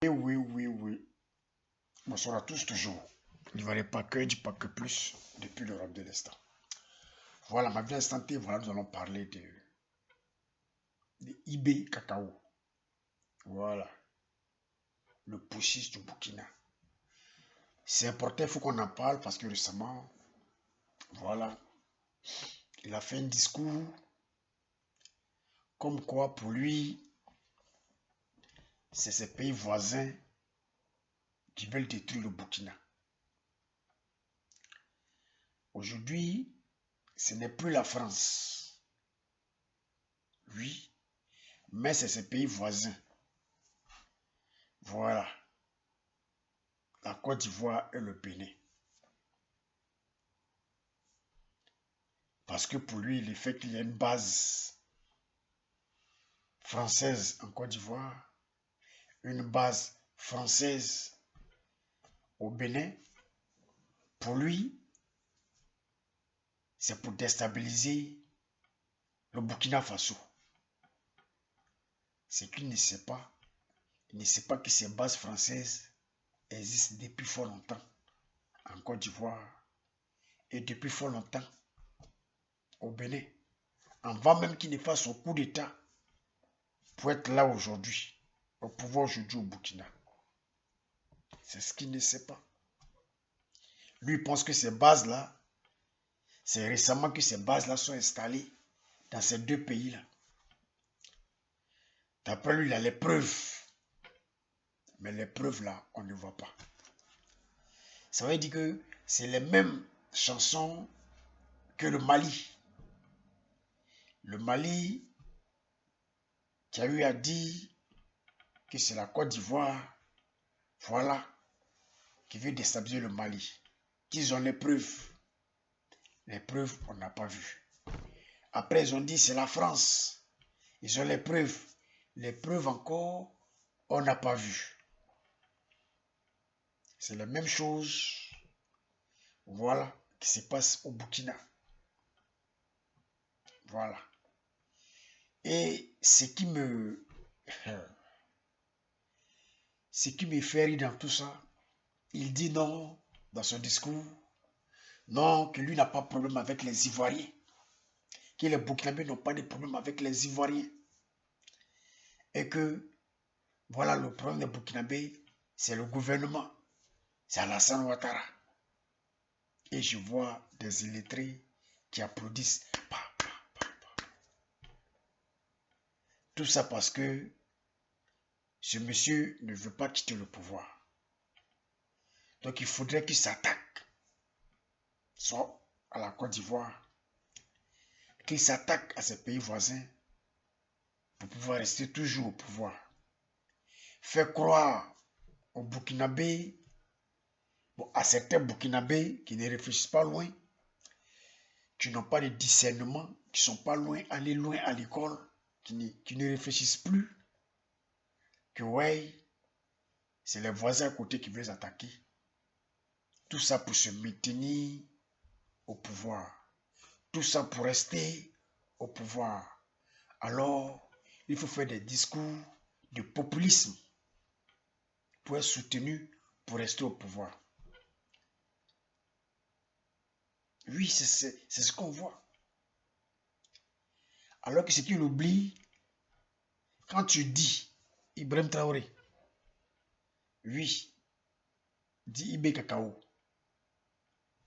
Et oui, oui, oui. Bonsoir à tous toujours. Il ne valait pas que, dis pas que plus, depuis l'Europe de l'Est. Voilà, ma vie instantanée, voilà, nous allons parler de IB Cacao. Voilà, le putschiste du Burkina. C'est important, il faut qu'on en parle parce que récemment, voilà, il a fait un discours comme quoi pour lui, c'est ces pays voisins qui veulent détruire le Burkina. Aujourd'hui, ce n'est plus la France, oui, mais c'est ces pays voisins. Voilà, la Côte d'Ivoire et le Bénin. Parce que pour lui, le fait qu'il y ait une base française en Côte d'Ivoire, une base française au Bénin, pour lui, c'est pour déstabiliser le Burkina Faso. C'est qu'il ne sait pas. Il ne sait pas que ces bases françaises existent depuis fort longtemps en Côte d'Ivoire et depuis fort longtemps au Bénin. Avant même qu'il ne fasse son coup d'État pour être là aujourd'hui, au pouvoir aujourd'hui au Burkina. C'est ce qu'il ne sait pas. Lui, il pense que ces bases-là, c'est récemment que ces bases-là sont installées dans ces deux pays-là. D'après lui, il a les preuves. Mais les preuves, là, on ne voit pas. Ça veut dire que c'est les mêmes chansons que le Mali. Le Mali qui a eu à dire que c'est la Côte d'Ivoire, voilà, qui veut déstabiliser le Mali. Qu'ils ont les preuves. Les preuves, on n'a pas vu. Après, ils ont dit c'est la France. Ils ont les preuves. Les preuves encore, on n'a pas vu. C'est la même chose, voilà, qui se passe au Burkina. Voilà. Et ce qui me fait rire dans tout ça, il dit non, dans son discours, non, que lui n'a pas de problème avec les Ivoiriens, que les Burkinabés n'ont pas de problème avec les Ivoiriens, et que, voilà, le problème des Burkinabés, c'est le gouvernement, c'est Alassane Ouattara. Et je vois des illettrés qui applaudissent. Tout ça parce que ce monsieur ne veut pas quitter le pouvoir. Donc il faudrait qu'il s'attaque, soit à la Côte d'Ivoire, qu'il s'attaque à ses pays voisins pour pouvoir rester toujours au pouvoir. Faire croire aux Burkinabés, à certains Burkinabés qui ne réfléchissent pas loin, qui n'ont pas de discernement, qui ne sont pas allés loin à l'école, qui ne réfléchissent plus, que ouais, c'est les voisins à côté qui veulent les attaquer. Tout ça pour se maintenir au pouvoir. Tout ça pour rester au pouvoir. Alors, il faut faire des discours de populisme pour être soutenu, pour rester au pouvoir. Oui, c'est ce qu'on voit. Alors que ce qu'il oublie, quand tu dis Ibrahim Traoré, oui, dis Ibé Cacao,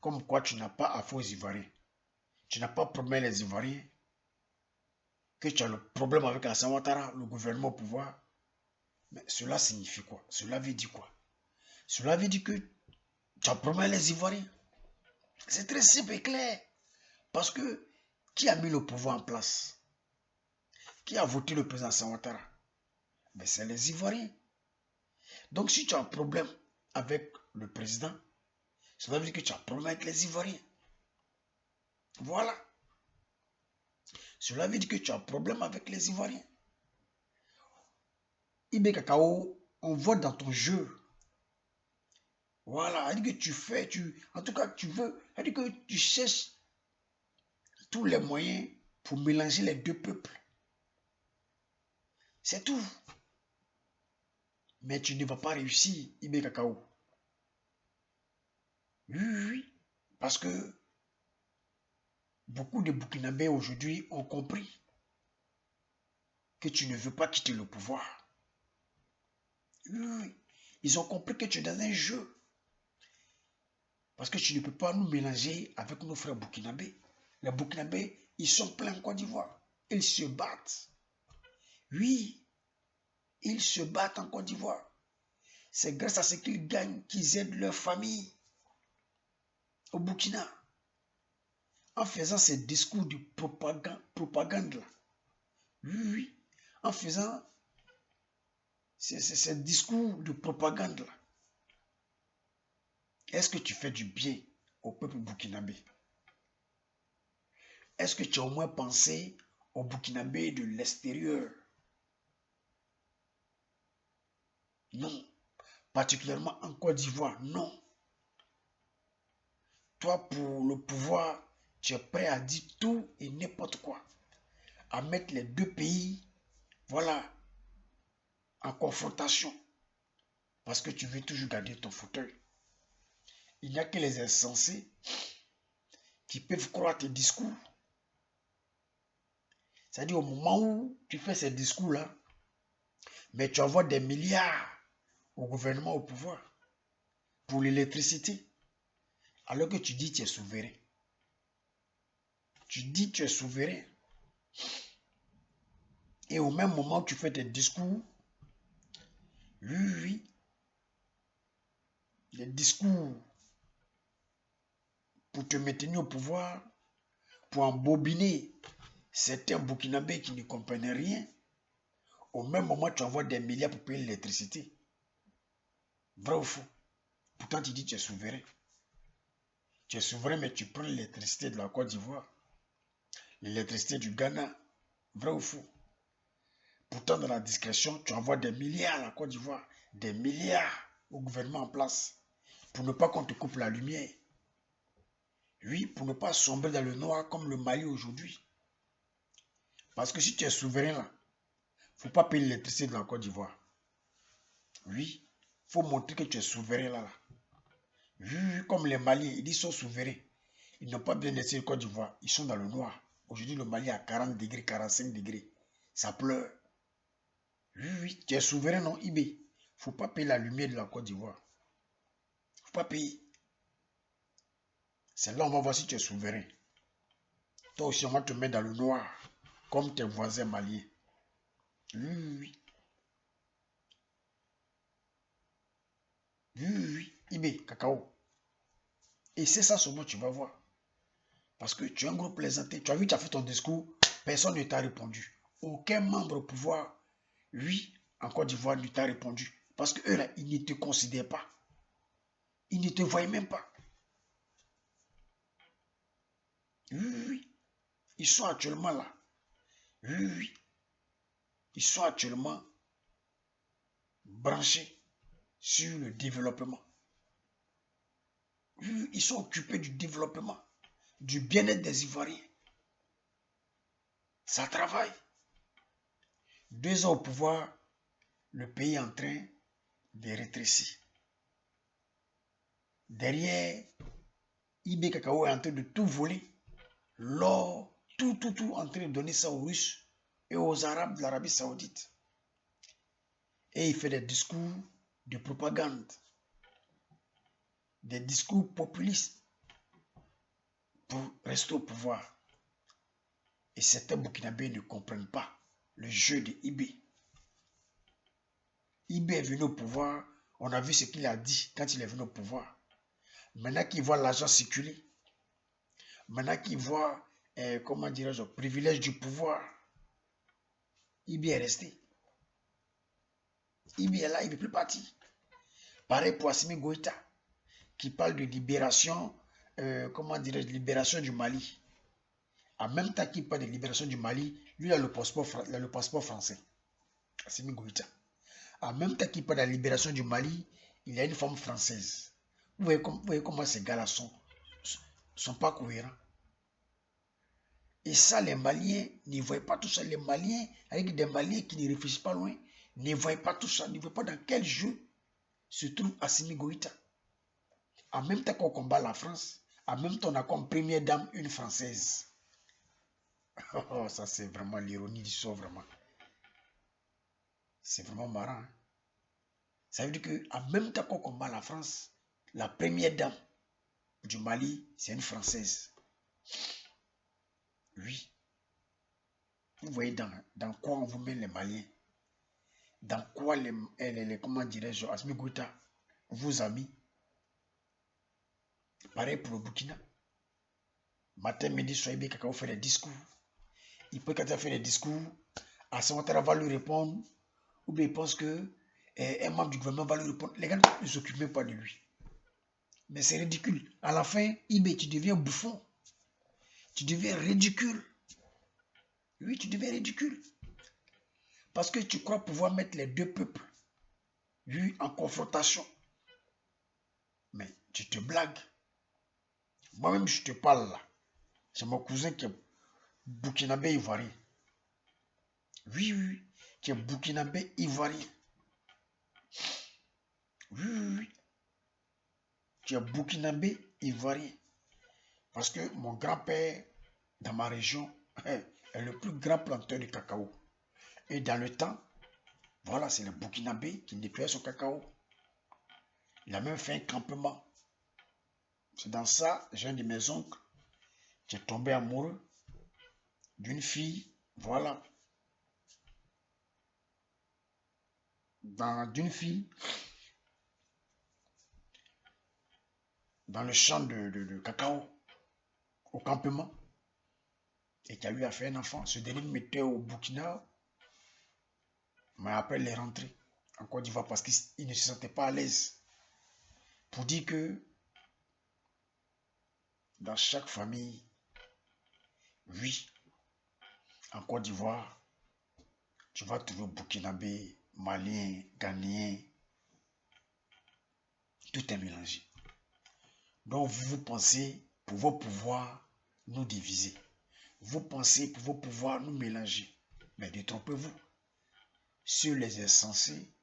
comme quoi tu n'as pas affaire aux Ivoiriens. Tu n'as pas problème les Ivoiriens, que tu as le problème avec Alassane Ouattara, le gouvernement au pouvoir. Mais cela signifie quoi? Cela veut dire quoi? Cela veut dire que tu as problème les Ivoiriens. C'est très simple et clair. Parce que qui a mis le pouvoir en place? Qui a voté le président Alassane Ouattara? Mais c'est les Ivoiriens. Donc si tu as un problème avec le président, cela veut dire que tu as un problème avec les Ivoiriens. Voilà. Cela veut dire que tu as un problème avec les Ivoiriens. Ibé Cacao, on voit dans ton jeu. Voilà, elle dit que tu fais, en tout cas tu veux, elle dit que tu cherches tous les moyens pour mélanger les deux peuples. C'est tout. Mais tu ne vas pas réussir, Ibé Cacao. Oui, oui, oui. Parce que beaucoup de Burkinabés aujourd'hui ont compris que tu ne veux pas quitter le pouvoir. Oui, oui, oui. Ils ont compris que tu es dans un jeu. Parce que tu ne peux pas nous mélanger avec nos frères burkinabés. Les burkinabés, ils sont pleins en Côte d'Ivoire. Ils se battent. Oui, ils se battent en Côte d'Ivoire. C'est grâce à ce qu'ils gagnent qu'ils aident leur famille au Burkina. En faisant ces discours de propagande là. Oui, oui. En faisant ces discours de propagande là. Est-ce que tu fais du bien au peuple burkinabé? Est-ce que tu as au moins pensé aux Burkinabés de l'extérieur? Non. Particulièrement en Côte d'Ivoire, non. Toi, pour le pouvoir, tu es prêt à dire tout et n'importe quoi. À mettre les deux pays, voilà, en confrontation. Parce que tu veux toujours garder ton fauteuil. Il n'y a que les insensés qui peuvent croire tes discours. C'est-à-dire au moment où tu fais ces discours-là, mais tu envoies des milliards au gouvernement, au pouvoir, pour l'électricité, alors que tu dis que tu es souverain. Tu dis que tu es souverain. Et au même moment où tu fais tes discours, oui, les discours pour te maintenir au pouvoir, pour embobiner certains Burkinabés qui ne comprennent rien, au même moment tu envoies des milliards pour payer l'électricité. Vrai ou faux? Pourtant tu dis que tu es souverain. Tu es souverain, mais tu prends l'électricité de la Côte d'Ivoire, l'électricité du Ghana. Vrai ou faux? Pourtant, dans la discrétion, tu envoies des milliards à la Côte d'Ivoire, des milliards au gouvernement en place, pour ne pas qu'on te coupe la lumière. Oui, pour ne pas sombrer dans le noir comme le Mali aujourd'hui. Parce que si tu es souverain là, il ne faut pas payer l'électricité de la Côte d'Ivoire. Oui, il faut montrer que tu es souverain là. Oui, comme les Maliens, ils sont souverains. Ils n'ont pas bien laissé la Côte d'Ivoire. Ils sont dans le noir. Aujourd'hui, le Mali est à 40 degrés, 45 degrés. Ça pleure. Oui, oui, tu es souverain, non, Ibé. Il ne faut pas payer la lumière de la Côte d'Ivoire. Il ne faut pas payer. C'est là où on va voir si tu es souverain. Toi aussi, on va te mettre dans le noir, comme tes voisins maliens. Oui, oui, oui, oui, oui. Ibé, cacao. Et c'est ça seulement tu vas voir. Parce que tu es un gros plaisanté. Tu as vu, tu as fait ton discours, personne ne t'a répondu. Aucun membre au pouvoir, oui, en Côte d'Ivoire, ne t'a répondu. Parce qu'eux, là, ils ne te considèrent pas. Ils ne te voient même pas. Oui, oui, oui. Ils sont actuellement là. Oui, oui, oui. Ils sont actuellement branchés sur le développement. Oui, oui, ils sont occupés du développement, du bien-être des Ivoiriens. Ça travaille. 2 ans au pouvoir, le pays est en train de rétrécir. Derrière, IB Cacao est en train de tout voler. L'or, tout, en train de donner ça aux Russes et aux Arabes de l'Arabie Saoudite. Et il fait des discours de propagande, des discours populistes pour rester au pouvoir. Et certains Burkinabés ne comprennent pas le jeu de IB. IB est venu au pouvoir, on a vu ce qu'il a dit quand il est venu au pouvoir. Maintenant qu'il voit l'argent circuler, maintenant qu'il voit, comment dirais-je, le privilège du pouvoir, IB est resté. IB est là, il ne veut plus partir. Pareil pour Assimi Goïta, qui parle de libération, comment dirais-je, libération du Mali. En même temps qu'il parle de libération du Mali, lui il a le passeport français. Assimi Goïta. En même temps qu'il parle de la libération du Mali, il a une femme française. Vous voyez comment ces gars-là sont pas cohérents. Et ça, les Maliens n'y voient pas tout ça. Les Maliens, avec des Maliens qui ne réfléchissent pas loin, Ne voyez pas tout ça. Ne voyez pas dans quel jeu se trouve Assimi Goïta. En même temps qu'on combat la France, en même temps on a comme première dame une Française. Oh, ça c'est vraiment l'ironie du sort, vraiment. C'est vraiment marrant. Hein? Ça veut dire qu'en même temps qu'on combat la France, la première dame du Mali, c'est une Française. Oui. Vous voyez dans quoi on vous met les Maliens. Dans quoi comment dirais-je, Assimi Goïta vous a mis. Pareil pour le Burkina. Matin, midi, soir, Ibeka Kakao fait des discours. Il peut quand il fait des discours, Assimi Ouattara va lui répondre, ou bien il pense que un membre du gouvernement va lui répondre. Les gars ne s'occupent même pas de lui. Mais c'est ridicule. À la fin, Ibé, tu deviens bouffon. Tu deviens ridicule. Oui, tu deviens ridicule. Parce que tu crois pouvoir mettre les deux peuples, oui, en confrontation. Mais tu te blagues. Moi-même, je te parle là. C'est mon cousin qui est burkinabé ivoirien. Oui, oui, oui. Qui est burkinabé ivoirien. Oui, oui, oui. Qui est burkinabé ivoirien. Parce que mon grand-père, dans ma région, est le plus grand planteur de cacao. Et dans le temps, voilà, c'est le burkinabé qui nettoyait son cacao. Il a même fait un campement. C'est dans ça, j'ai un de mes oncles qui est tombé amoureux d'une fille, voilà, d'une fille dans le champ de cacao, au campement, et qui a eu à faire un enfant. Ce dernier mettait au Burkina, mais après il est rentré en Côte d'Ivoire parce qu'il ne se sentait pas à l'aise. Pour dire que dans chaque famille, oui, en Côte d'Ivoire, tu vas trouver burkinabé, malien, ghanéen, tout est mélangé. Donc vous pensez pouvoir nous diviser. Vous pensez pouvoir nous mélanger. Mais détrompez-vous. Sur les insensés,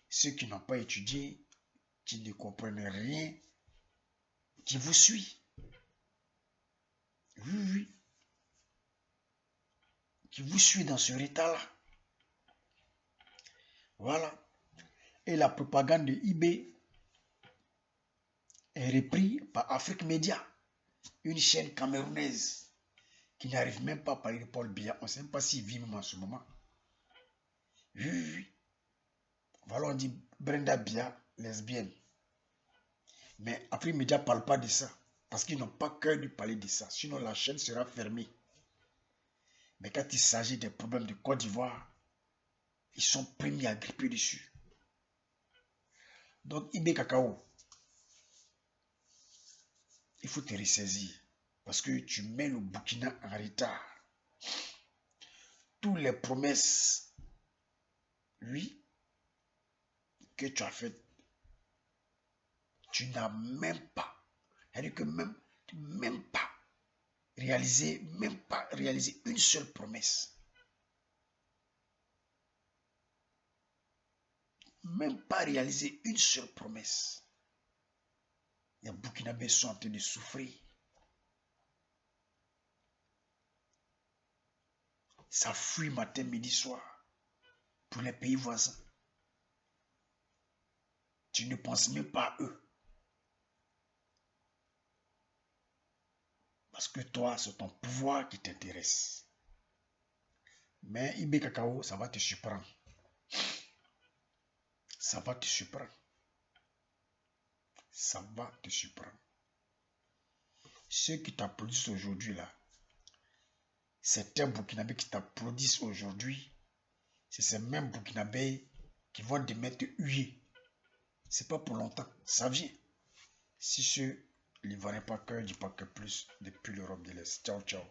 ceux qui n'ont pas étudié, qui ne comprennent rien, qui vous suivent. Oui, oui. Qui vous suit dans ce état-là. Voilà. Et la propagande de IB est reprise par Afrique Média, une chaîne camerounaise qui n'arrive même pas à parler de Paul Biya. On ne sait même pas s'il vit même en ce moment. Oui, oui, oui. Voilà, on dit Brenda Biya, lesbienne. Mais Afrique Média ne parle pas de ça. Parce qu'ils n'ont pas cœur de parler de ça. Sinon, la chaîne sera fermée. Mais quand il s'agit des problèmes de Côte d'Ivoire, ils sont premiers à gripper dessus. Donc, Ibé Cacao, il faut te ressaisir. Parce que tu mets le Burkina en retard. Toutes les promesses, oui, que tu as faites, tu n'as même pas. C'est-à-dire que même pas réalisé une seule promesse. Même pas réalisé une seule promesse. Les Burkinabés sont en train de souffrir. Ça fuit matin, midi, soir pour les pays voisins. Tu ne penses même pas à eux. Parce que toi, c'est ton pouvoir qui t'intéresse. Mais Ibé Cacao, ça va te surprendre. Ça va te surprendre. Ça va te surprendre. Ceux qui t'applaudissent aujourd'hui là, certains Burkinabés qui t'applaudissent aujourd'hui, c'est ces mêmes Burkinabés qui vont te mettre huée. C'est pas pour longtemps, ça vient. Si ce l'Ivoirien pas cœur, dit pas que plus depuis l'Europe de l'Est. Ciao, ciao.